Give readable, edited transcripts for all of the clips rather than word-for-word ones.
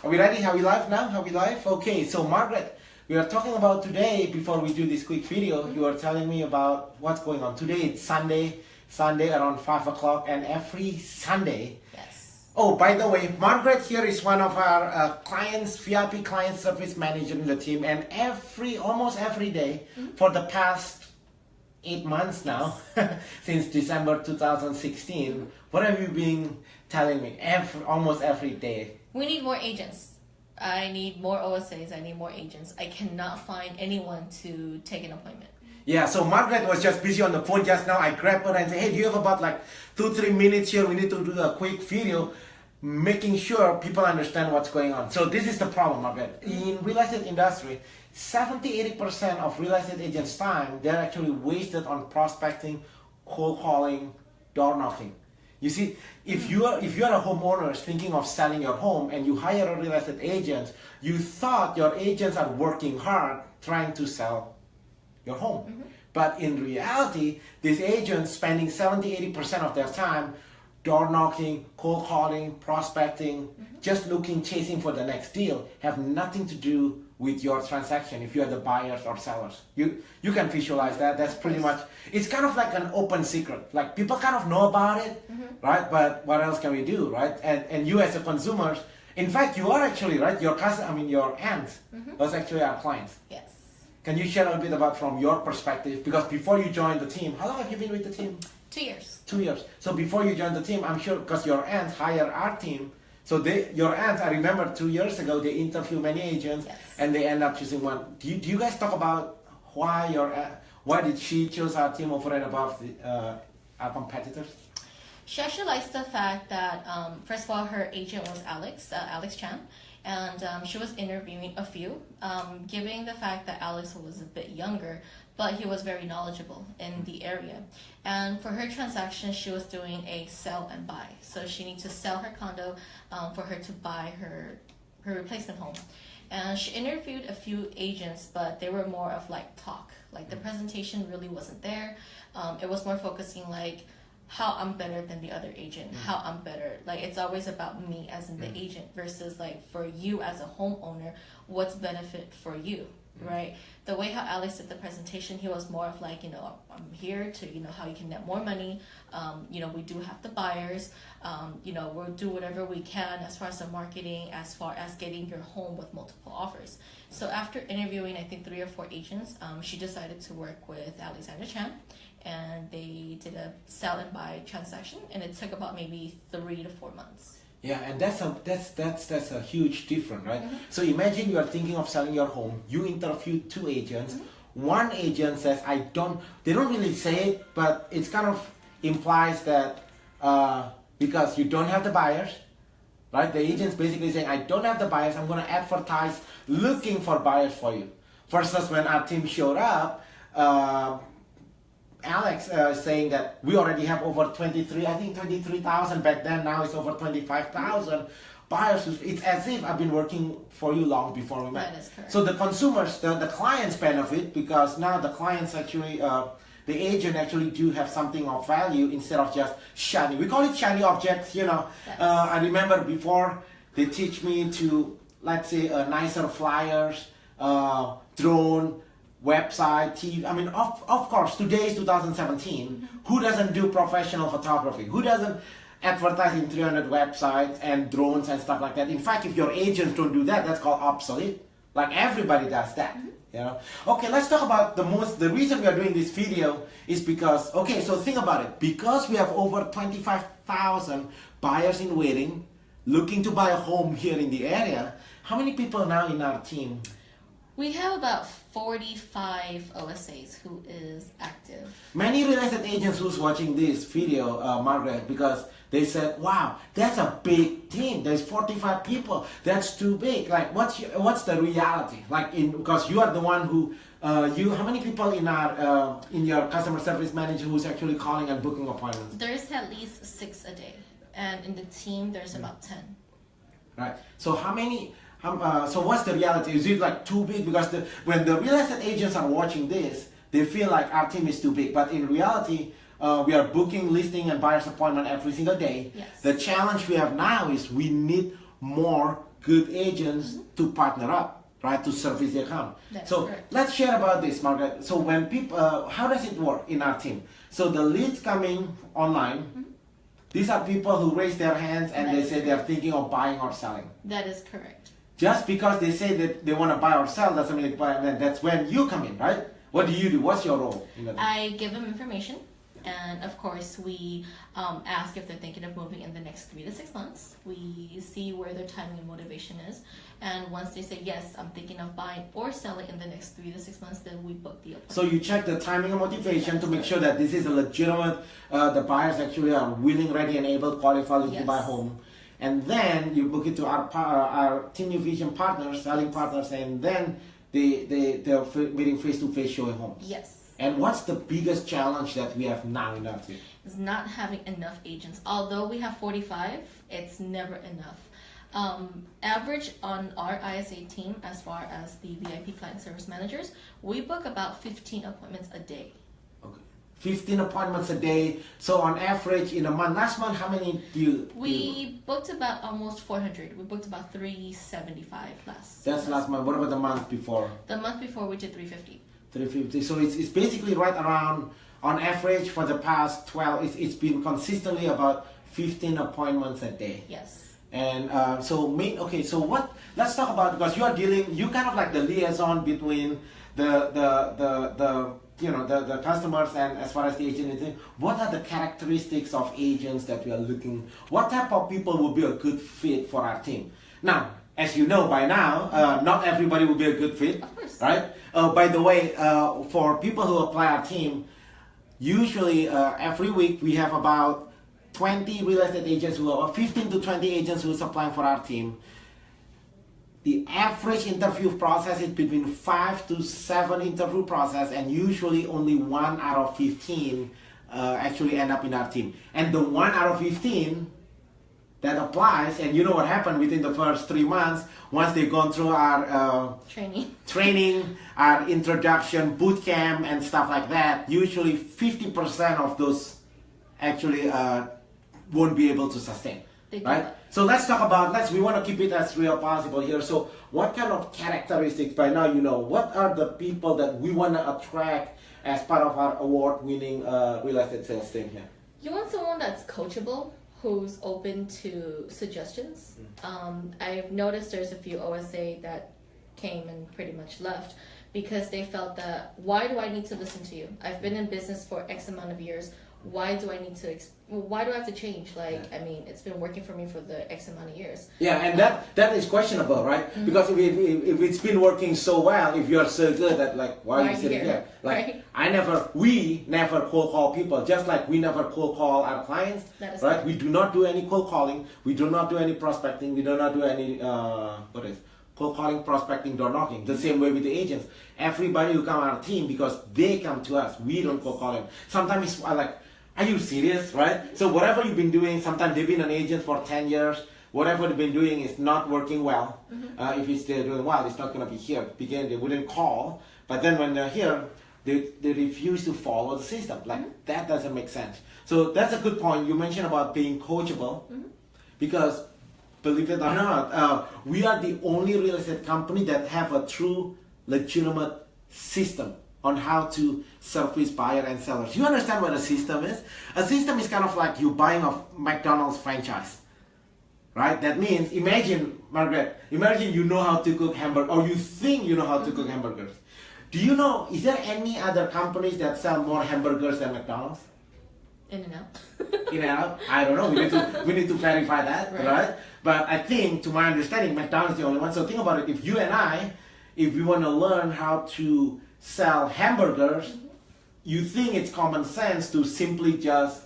Are we ready? Are we live now? Are we live? Okay, so Margaret, we are talking about today, before we do this quick video, you are telling me about what's going on. Today it's Sunday around 5 o'clock, and every Sunday. Yes. Oh, by the way, Margaret here is one of our clients, VIP client service manager in the team, and almost every day for the past 8 months now, since December 2016, what have you been telling me? Almost every day. We need more agents. I need more OSAs. I need more agents. I cannot find anyone to take an appointment. Yeah, so Margaret was just busy on the phone just now. I grabbed her and said, hey, do you have about like 2-3 minutes here? We need to do a quick video, making sure people understand what's going on. So this is the problem, Margaret. In real estate industry, 70-80% of real estate agents' time, they're actually wasted on prospecting, cold calling, door knocking. You see, if you are a homeowner thinking of selling your home and you hire a real estate agent, you thought your agents are working hard trying to sell your home. But in reality, these agents spending 70-80% of their time door knocking, cold calling, prospecting, just looking, chasing for the next deal, have nothing to do with your transaction if you are the buyers or sellers. You can visualize that. That's pretty much, it's kind of like an open secret. Like people kind of know about it, right? But what else can we do, right? And you as a consumer, in fact, you are actually, right? Your cousin, your aunt was actually our client. Yes. Can you share a little bit about from your perspective? Because before you joined the team, how long have you been with the team? 2 years. 2 years. So before you joined the team, I'm sure, because your aunt hired our team, so your aunt, I remember 2 years ago, they interviewed many agents, and they end up choosing one. Do you guys talk about why did she choose our team over and above our competitors? She actually likes the fact that, first of all, her agent was Alex Chan, and she was interviewing a few, given the fact that Alex was a bit younger, but he was very knowledgeable in the area. And for her transaction, she was doing a sell and buy. So she needs to sell her condo for her to buy her replacement home. And she interviewed a few agents, but they were more of like talk. Like the presentation really wasn't there. It was more focusing like how I'm better than the other agent, how I'm better. Like it's always about me as in the agent versus like for you as a homeowner, what's benefit for you, right? The way how Alex did the presentation, he was more of like, I'm here to, how you can net more money. We do have the buyers. We'll do whatever we can as far as the marketing, as far as getting your home with multiple offers. So after interviewing, I think 3 or 4 agents, she decided to work with Alexander Chan, and they did a sell and buy transaction, and it took about maybe 3 to 4 months. Yeah, and that's a huge difference, right? So imagine you are thinking of selling your home. You interview 2 agents. One agent says, they don't really say it, but it kind of implies that because you don't have the buyers, right? The agent's basically saying, I don't have the buyers, I'm going to advertise looking for buyers for you. Versus when our team showed up, Alex saying that we already have over 23,000 back then, now it's over 25,000 buyers. It's as if I've been working for you long before we met. That is correct. So the consumers, the clients benefit because now the clients actually, the agent actually do have something of value instead of just shiny. We call it shiny objects, I remember before they teach me to, let's say, nicer flyers, drone, website, TV. Of course, today is 2017. Who doesn't do professional photography? Who doesn't advertise in 300 websites and drones and stuff like that? In fact, if your agents don't do that, that's called obsolete. Like everybody does that. Okay, let's talk about the reason we are doing this video is because, okay, so think about it. Because we have over 25,000 buyers in waiting, looking to buy a home here in the area, how many people now in our team? We have about 45 OSAs who is active. Many real estate agents who's watching this video, Margaret, because they said, wow, that's a big team. There's 45 people. That's too big. Like, what's the reality? Like, because you are the one who, how many people in your customer service manager who's actually calling and booking appointments? There's at least 6 a day. And in the team, there's about 10. Right. So how many... so what's the reality? Is it like too big? Because when the real estate agents are watching this, they feel like our team is too big. But in reality, we are booking listing and buyer's appointment every single day. Yes. The challenge we have now is we need more good agents to partner up, right, to service the account. That's so correct. let's share about this, Margaret. So when people, how does it work in our team? So the leads coming online, these are people who raise their hands and they say they're thinking of buying or selling. That is correct. Just because they say that they want to buy or sell doesn't mean that's when you come in, right? What do you do? What's your role in that? I give them information, and of course we ask if they're thinking of moving in the next 3 to 6 months. We see where their timing and motivation is, and once they say yes, I'm thinking of buying or selling in the next 3 to 6 months, then we book the appointment. So you check the timing and motivation to make sure that this is a legitimate, the buyers actually are willing, ready, and able, qualified to buy home. And then you book it to our Team New Vision partners, selling partners, and then they're meeting face-to-face, showing homes. Yes. And what's the biggest challenge that we have now in our team? It's not having enough agents. Although we have 45, it's never enough. Average on our ISA team, as far as the VIP client service managers, we book about 15 appointments a day. Okay. 15 appointments a day. So on average in a month, last month, how many do you? We booked about almost 400. We booked about 375 last. That's last month. What about the month before? The month before we did 350. 350. So it's basically right around, on average for the past 12, it's been consistently about 15 appointments a day. Yes. And so let's talk about, because you kind of like the liaison between the customers and as far as the agent is. What are the characteristics of agents that we are looking? What type of people will be a good fit for our team? Now, as you know by now, not everybody will be a good fit, of course, right? By the way, for people who apply our team, usually every week we have about 20 real estate agents who are 15 to 20 agents who are applying for our team. The average interview process is between 5 to 7 interview process, and usually only 1 out of 15 actually end up in our team. And the 1 out of 15 that applies, and you know what happened within the first 3 months, once they've gone through our training, our introduction, boot camp, and stuff like that, usually 50% of those actually won't be able to sustain, right? So let's talk about, we want to keep it as real possible here. So what kind of characteristics, by now you know, what are the people that we want to attract as part of our award-winning real estate sales team here? You want someone that's coachable, who's open to suggestions. I've noticed there's a few OSA that came and pretty much left because they felt that, why do I need to listen to you? I've been in business for X amount of years. Why do I have to change? I mean, it's been working for me for the X amount of years. Yeah, and that is questionable, right? Because if it's been working so well, if you're so good at why are you sitting here? We never cold call people, just like we never cold call our clients, right? Correct. We do not do any cold calling. We do not do any prospecting. We do not do any cold calling, prospecting, door knocking. The same way with the agents. Everybody who come on our team, because they come to us, we don't cold call them. Sometimes it's like, are you serious, right? So whatever you've been doing, sometimes they've been an agent for 10 years, whatever they've been doing is not working well. If it's they're doing well, it's not going to be here. They wouldn't call, but then when they're here, they refuse to follow the system. That doesn't make sense. So that's a good point. You mentioned about being coachable, because believe it or not, we are the only real estate company that have a true, legitimate system on how to service buyer and sellers. You understand what a system is? A system is kind of like you buying a McDonald's franchise, right? That means, Margaret, imagine you know how to cook hamburgers, or you think you know how to cook hamburgers. Do you know, is there any other companies that sell more hamburgers than McDonald's? In-N-Out. In-N-Out? I don't know. We need to verify that, right? But I think, to my understanding, McDonald's is the only one. So think about it. If you and I, if we want to learn how to sell hamburgers, you think it's common sense to simply just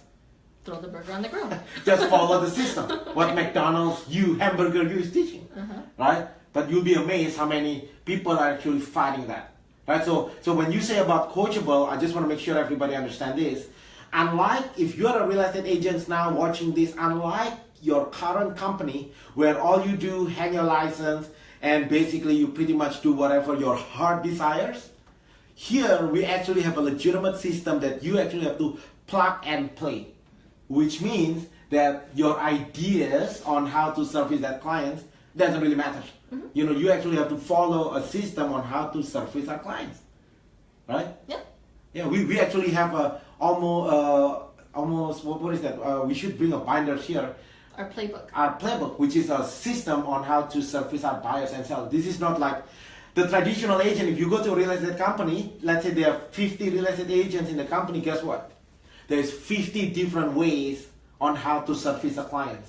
throw the burger on the grill. Just follow the system. What McDonald's hamburger is teaching, right? But you'll be amazed how many people are actually fighting that, right? So when you say about coachable, I just want to make sure everybody understand this. Unlike if you're a real estate agent now watching this, unlike your current company where all you do, hang your license, and basically you pretty much do whatever your heart desires, here we actually have a legitimate system that you actually have to plug and play, which means that your ideas on how to service that client doesn't really matter. You know, you actually have to follow a system on how to service our clients, right? Yeah. Yeah, we actually have a almost what is that? We should bring a binder here. Our playbook. Our playbook, which is a system on how to service our buyers and sellers. This is not like the traditional agent. If you go to a real estate company, let's say there are 50 real estate agents in the company, guess what? There's 50 different ways on how to service a client.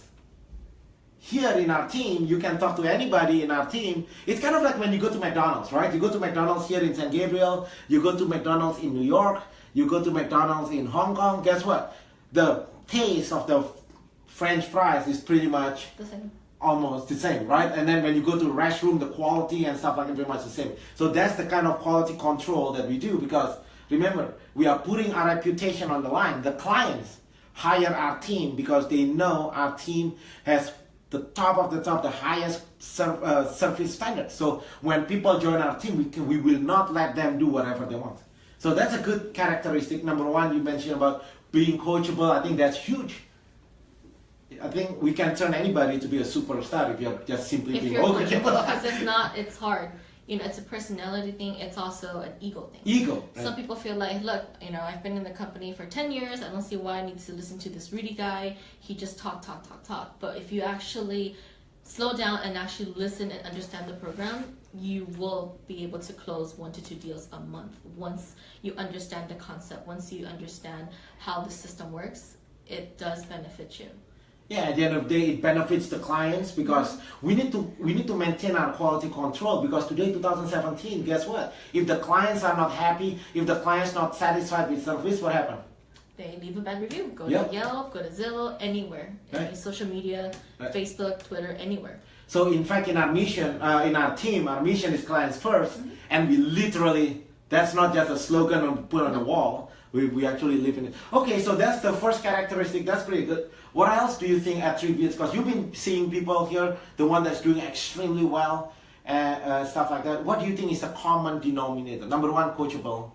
Here in our team, you can talk to anybody in our team. It's kind of like when you go to McDonald's, right? You go to McDonald's here in San Gabriel, you go to McDonald's in New York, you go to McDonald's in Hong Kong, guess what? The taste of the French fries is pretty much The same. almost the same, right? And then when you go to the restroom, the quality and stuff like that, pretty much the same. So that's the kind of quality control that we do, because remember, we are putting our reputation on the line. The clients hire our team because they know our team has the top of the top, the highest service standards. So when people join our team, we will not let them do whatever they want. So that's a good characteristic. Number one, you mentioned about being coachable. I think that's huge. I think we can turn anybody to be a superstar if you're just simply being coachable. Because if not, it's hard. You know, it's a personality thing. It's also an ego thing. Ego. Right? Some people feel like, look, you know, I've been in the company for 10 years. I don't see why I need to listen to this Rudy guy. He just talk. But if you actually slow down and actually listen and understand the program, you will be able to close 1 to 2 deals a month. Once you understand the concept, once you understand how the system works, it does benefit you. Yeah, at the end of the day, it benefits the clients because we need to maintain our quality control, because today, 2017, guess what? If the clients are not happy, if the client's not satisfied with service, what happens? They leave a bad review. Go Yep. to Yelp, go to Zillow, anywhere. Right. Any social media, Right. Facebook, Twitter, anywhere. So in fact, in our mission, in our team, our mission is clients first, and we literally, that's not just a slogan on put on the wall. We actually live in it. Okay, so that's the first characteristic. That's pretty good. What else do you think attributes? Because you've been seeing people here, the one that's doing extremely well, and stuff like that. What do you think is a common denominator? Number one, coachable.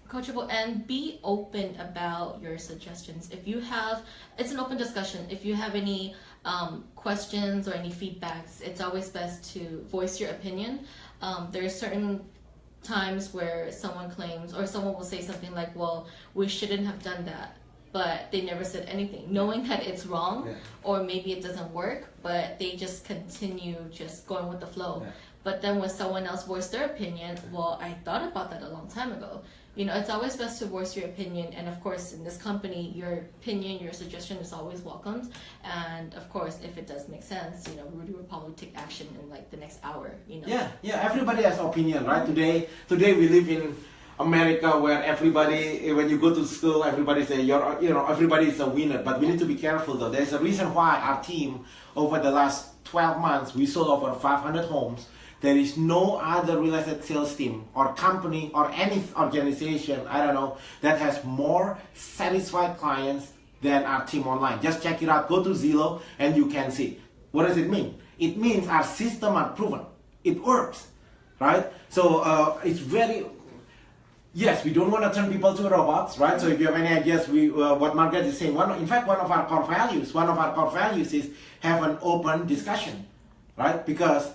Coachable, and be open about your suggestions. If you have, it's an open discussion. If you have any questions or any feedbacks, it's always best to voice your opinion. There are certain times where someone claims, or someone will say something like, well, we shouldn't have done that, but they never said anything, knowing that it's wrong. Yeah. Or maybe it doesn't work, but they just continue just going with the flow. Yeah. But then when someone else voiced their opinion, well, I thought about that a long time ago. You know, it's always best to voice your opinion, and of course, in this company, your opinion, your suggestion is always welcomed. And of course, if it does make sense, you know, Rudy will probably take action in like the next hour. You know. Yeah. Everybody has opinion, right? Today we live in America where everybody, when you go to school, everybody say everybody is a winner. But we need to be careful though. There's a reason why our team over the last 12 months we sold over 500 homes. There is no other real estate sales team or company or any organization, I don't know, that has more satisfied clients than our team online. Just check it out. Go to Zillow and you can see. What does it mean? It means our system are proven. It works, right? So it's very... Yes, we don't want to turn people to robots, right? So if you have any ideas, what Margaret is saying, in fact, one of our core values is have an open discussion, right? Because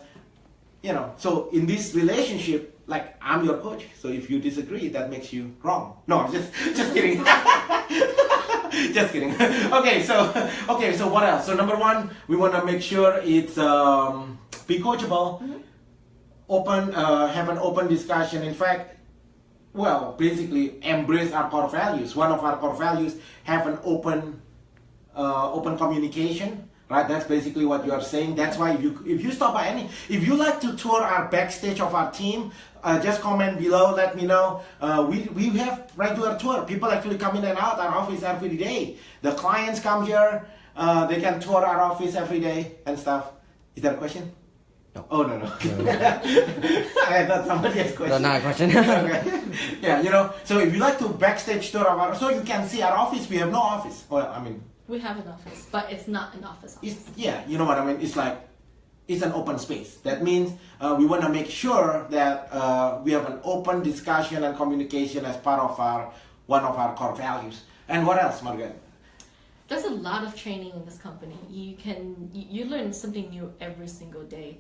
so in this relationship, like I'm your coach, so if you disagree, that makes you wrong. No, just kidding. Just kidding. Okay, so what else? So number one, we want to make sure it's be coachable, open, have an open discussion. In fact, basically embrace our core values. One of our core values, have an open communication. Right, that's basically what you are saying. That's why if you stop by if you like to tour our backstage of our team, just comment below. Let me know. We have regular tour. People actually come in and out our office every day. The clients come here. They can tour our office every day and stuff. Is that a question? No. Oh no. I thought somebody has a question. Not a question. Okay. Yeah, so if you like to backstage tour of our, so you can see our office. We have no office. Well, I mean. We have an office, but it's not an office. You know what I mean? It's like, it's an open space. That means we want to make sure that we have an open discussion and communication as part of one of our core values. And what else, Margaret? there's a lot of training in this company. You learn something new every single day.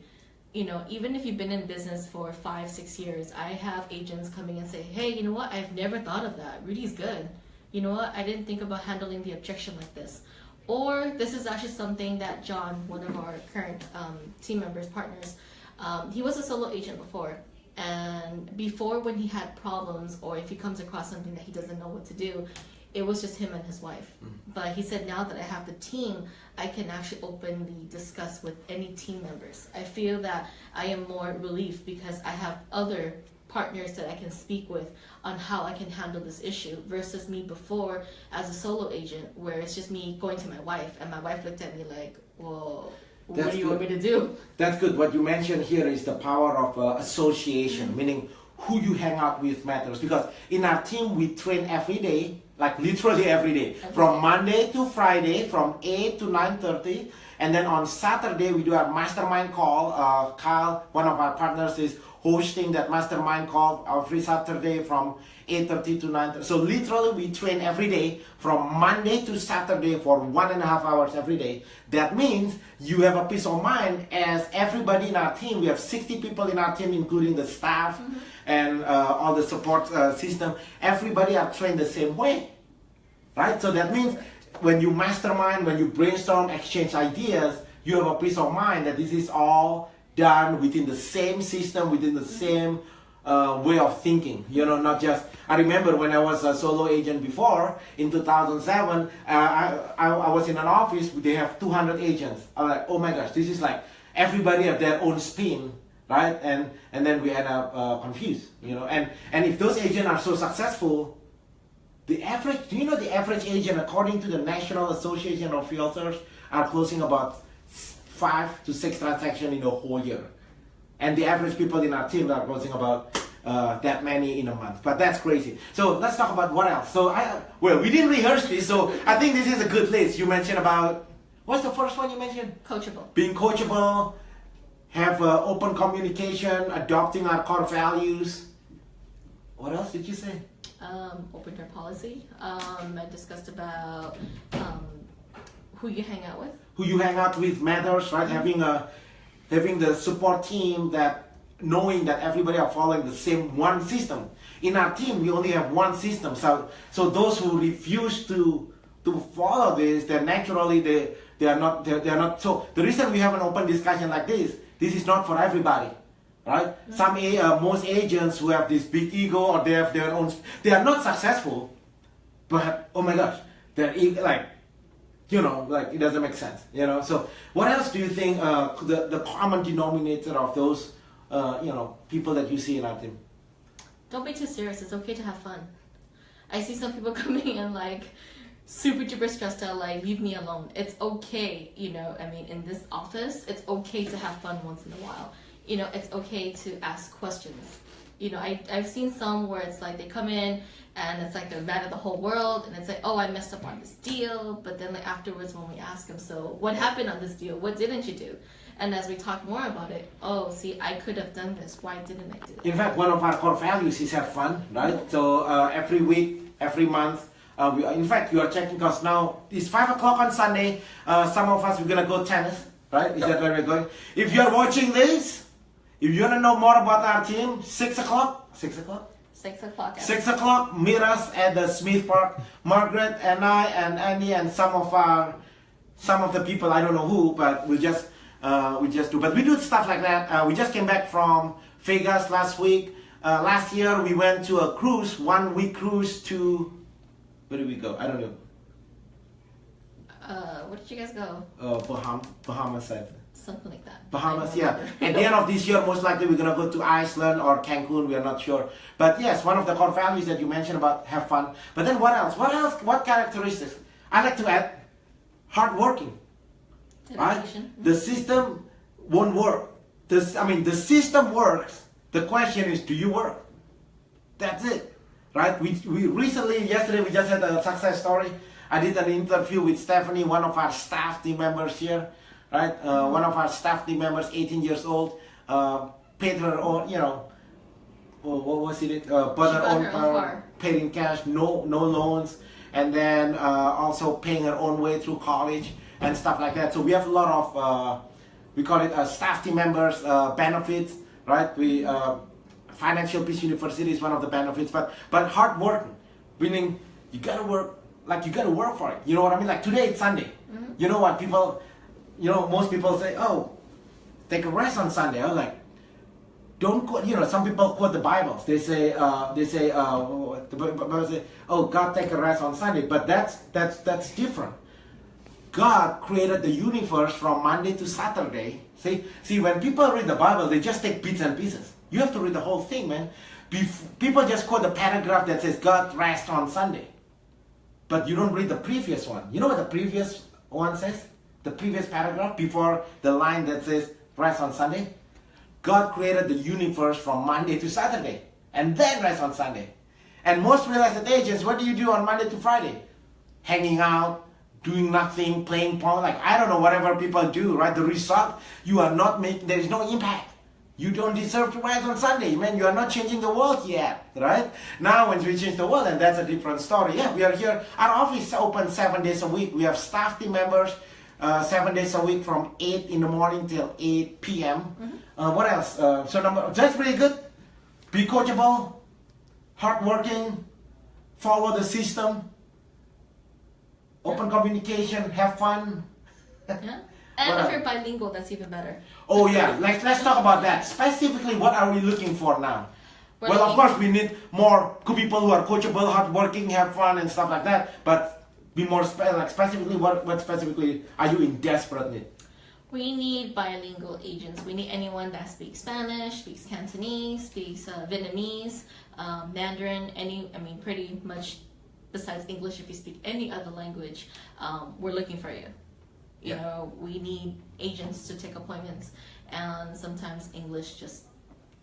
You know, even if you've been in business for 5-6 years, I have agents coming and say, hey, you know what, I've never thought of that. Rudy's good. You know what, I didn't think about handling the objection like this. Or this is actually something that John, one of our current team members, partners, he was a solo agent before. And before, when he had problems or if he comes across something that he doesn't know what to do, it was just him and his wife. But he said, now that I have the team, I can actually openly discuss with any team members. I feel that I am more relieved because I have other partners that I can speak with on how I can handle this issue versus me before as a solo agent where it's just me going to my wife and my wife looked at me like, well, what do you want me to do? That's good. What you mentioned here is the power of association, meaning who you hang out with matters. Because in our team, we train every day, like literally every day, from Monday to Friday, from 8 to 9:30. And then on Saturday, we do a mastermind call. Kyle, one of our partners, is hosting that mastermind call every Saturday from 8:30 to 9:30. So literally, we train every day from Monday to Saturday for 1.5 hours every day. That means you have a peace of mind as everybody in our team. We have 60 people in our team, including the staff and all the support system. Everybody are trained the same way, right? So that means when you mastermind, when you brainstorm, exchange ideas, you have a peace of mind that this is all done within the same system, within the same way of thinking, you know, not just, I remember when I was a solo agent before, in 2007, I was in an office, they have 200 agents. I was like, oh my gosh, this is like, everybody have their own spin, right? And then we end up confused, you know, and if those agents are so successful, the average, do you know the average agent, according to the National Association of Realtors, are closing about 5 to 6 transactions in a whole year. And the average people in our team are closing about that many in a month. But that's crazy. So let's talk about what else. So we didn't rehearse this, so I think this is a good list. You mentioned about, what's the first one you mentioned? Coachable. Being coachable, have open communication, adopting our core values. What else did you say? Open door policy. I discussed about who you hang out with. Who you hang out with matters, right? Having the support team, that knowing that everybody are following the same one system. In our team, we only have one system. So those who refuse to follow this, then naturally they are not. So the reason we have an open discussion like this is not for everybody, right? Most agents who have this big ego or they have their own, they are not successful, but oh my gosh, they're like, you know, like it doesn't make sense, you know. So what else do you think the common denominator of those people that you see in our team? Don't be too serious. It's okay to have fun. I see some people coming in like super duper stressed out, like leave me alone. It's okay, you know. I mean, in this office, it's okay to have fun once in a while. You know, it's okay to ask questions. You know, I've seen some where it's like they come in and it's like they're mad at the whole world and it's like, oh, I messed up on this deal. But then like afterwards when we ask them, so what happened on this deal? What didn't you do? And as we talk more about it, oh, see, I could have done this. Why didn't I do it? In fact, one of our core values is have fun, right? So every week, every month, in fact, you are checking because now it's 5 o'clock on Sunday. Some of us, we're going to go tennis, right? Is that where we're going? If you're watching this, if you want to know more about our team, 6 o'clock? 6 o'clock? 6 o'clock. 6 o'clock, meet us at the Smith Park. Margaret and I and Andy and some of the people, I don't know who, but we just do. But we do stuff like that. We just came back from Vegas last week. Last year we went to a cruise, 1 week cruise to, where did we go? I don't know. Where did you guys go? Bahamas, I think. Something like that. Bahamas, yeah. At the end of this year, most likely we're going to go to Iceland or Cancun. We are not sure. But yes, one of the core values that you mentioned about have fun. But then what else? What characteristics? I like to add hardworking. Right? The system won't work. The system works. The question is, do you work? That's it. Right? We recently, yesterday, we just had a success story. I did an interview with Stephanie, one of our staff team members here. Right, one of our staff team members, 18 years old, paid her own, you know, what was it? Bought her own car, paid in cash, no loans, and then also paying her own way through college and stuff like that. So we have a lot of, we call it staff team members benefits, right? We Financial Peace University is one of the benefits, but hard working, meaning you gotta work, like you gotta work for it. You know what I mean? Like today it's Sunday. Mm-hmm. You know what people, most people say, oh, take a rest on Sunday. I'm like, don't quote, some people quote the Bibles. They say, the Bible say, oh, God take a rest on Sunday, but that's different. God created the universe from Monday to Saturday. See, when people read the Bible, they just take bits and pieces. You have to read the whole thing, man. People just quote the paragraph that says God rest on Sunday, but you don't read the previous one. You know what the previous one says? The previous paragraph before the line that says rest on Sunday? God created the universe from Monday to Saturday and then rest on Sunday. And most real estate agents, what do you do on Monday to Friday? Hanging out, doing nothing, playing porn, like I don't know, whatever people do, right? The result, you are not making, there is no impact. You don't deserve to rest on Sunday, man. You are not changing the world yet, right? Now when we change the world, and that's a different story. Yeah, we are here. Our office is open 7 days a week. We have staff team members 7 days a week from 8 in the morning till 8 p.m. Mm-hmm. What else? That's pretty good. Be coachable, hardworking, follow the system, open communication, have fun. Yeah. And if you're bilingual, that's even better. Oh yeah, let's talk about that. Specifically, what are we looking for now? Well, of course, we need more people who are coachable, hardworking, have fun, and stuff like that. But be more specifically, what specifically are you in desperate need? We need bilingual agents. We need anyone that speaks Spanish, speaks Cantonese, speaks Vietnamese, Mandarin, pretty much besides English, if you speak any other language, we're looking for you. You know, we need agents to take appointments, and sometimes English just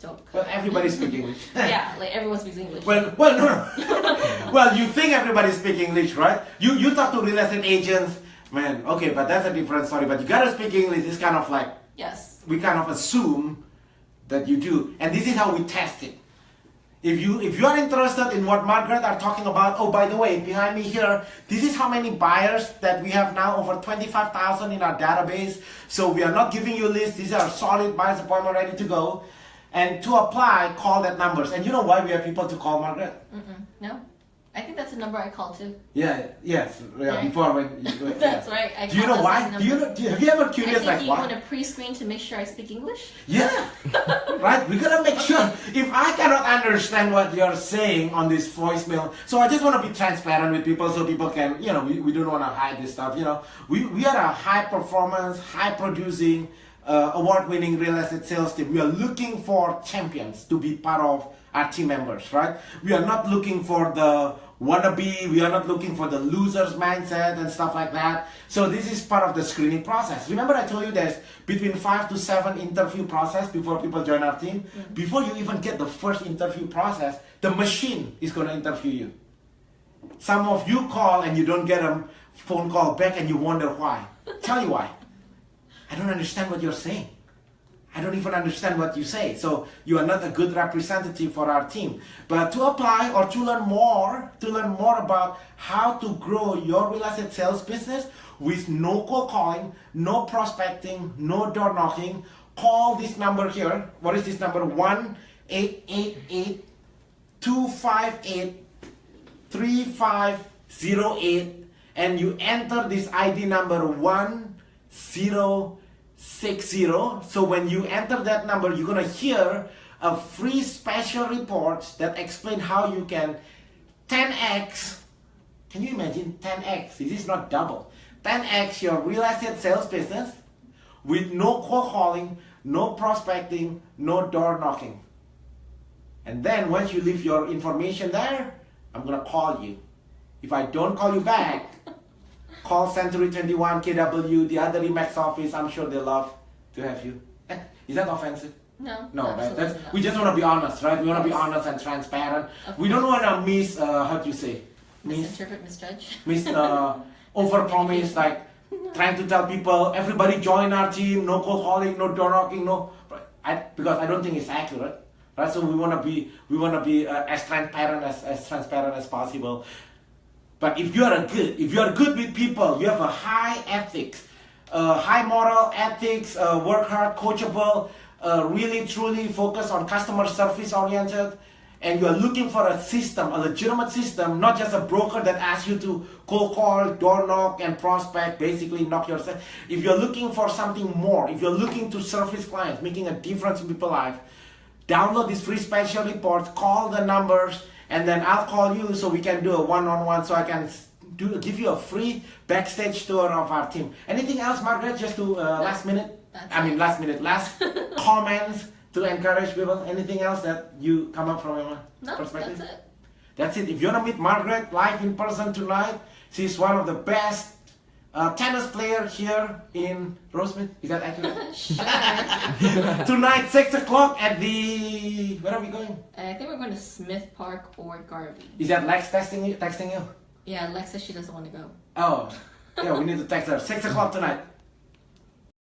don't. Well, everybody speaks English. Yeah, like everyone speaks English. Well, no. Well, you think everybody speaks English, right? You talk to real estate agents, man. Okay, but that's a different story. But you gotta speak English. It's kind of like yes. We kind of assume that you do, and this is how we test it. If you are interested in what Margaret are talking about, oh, by the way, behind me here, this is how many buyers that we have now, over 25,000 in our database. So we are not giving you a list. These are solid buyers appointment ready to go. And to apply, call that numbers. And you know why we have people to call, Margaret? No. I think that's a number I called too. Yes. Before when. That's right. Do you know why? Have you ever curious like why? You want to pre-screen to make sure I speak English? Yeah, right. We gotta make sure. If I cannot understand what you're saying on this voicemail, so I just want to be transparent with people, so people can, we don't want to hide this stuff. We are a high performance, high producing, award-winning real estate sales team. We are looking for champions to be part of our team members, right? We are not looking for the wannabe, we are not looking for the loser's mindset and stuff like that. So this is part of the screening process. Remember I told you there's between 5 to 7 interview process before people join our team? Mm-hmm. Before you even get the first interview process, the machine is going to interview you. Some of you call and you don't get a phone call back and you wonder why. Tell you why. I don't understand what you're saying. I don't even understand what you say. So you are not a good representative for our team. But to apply or to learn more about how to grow your real estate sales business with no cold calling, no prospecting, no door knocking, call this number here. What is this number? 1-888-258-3508, and you enter this ID number 1060. So when you enter that number, you're gonna hear a free special report that explain how you can 10x. Can you imagine 10x? This is not double. 10x your real estate sales business with no cold calling, no prospecting, no door knocking. And then once you leave your information there, I'm gonna call you. If I don't call you back, call Century 21 KW, the other Remax office. I'm sure they love to have you. Is that offensive? No, right? We just want to be honest, right? We want to be honest and transparent. We don't want to misinterpret, misjudge. Overpromise, like trying to tell people, everybody join our team, no cold calling, no door knocking, because I don't think it's accurate, right? So we want to be as transparent as possible. But if you are good with people, you have a high ethics, high moral ethics, work hard, coachable, really truly focus on customer service oriented, and you are looking for a system, a legitimate system, not just a broker that asks you to cold call, door knock, and prospect, basically knock yourself. If you're looking for something more, if you're looking to service clients, making a difference in people's life, download this free special report, call the numbers, and then I'll call you so we can do a one-on-one, so I can give you a free backstage tour of our team. Anything else, Margaret, just to last comments to encourage people? Anything else that you come up from your perspective? That's it. If you want to meet Margaret live in person tonight, she's one of the best tennis player here in Rosemead. Is that accurate? Sure. Tonight, 6 o'clock at the... Where are we going? I think we're going to Smith Park or Garvey. Is that Lex texting you? Yeah, Lex says she doesn't want to go. Oh, yeah, we need to text her. 6 o'clock tonight.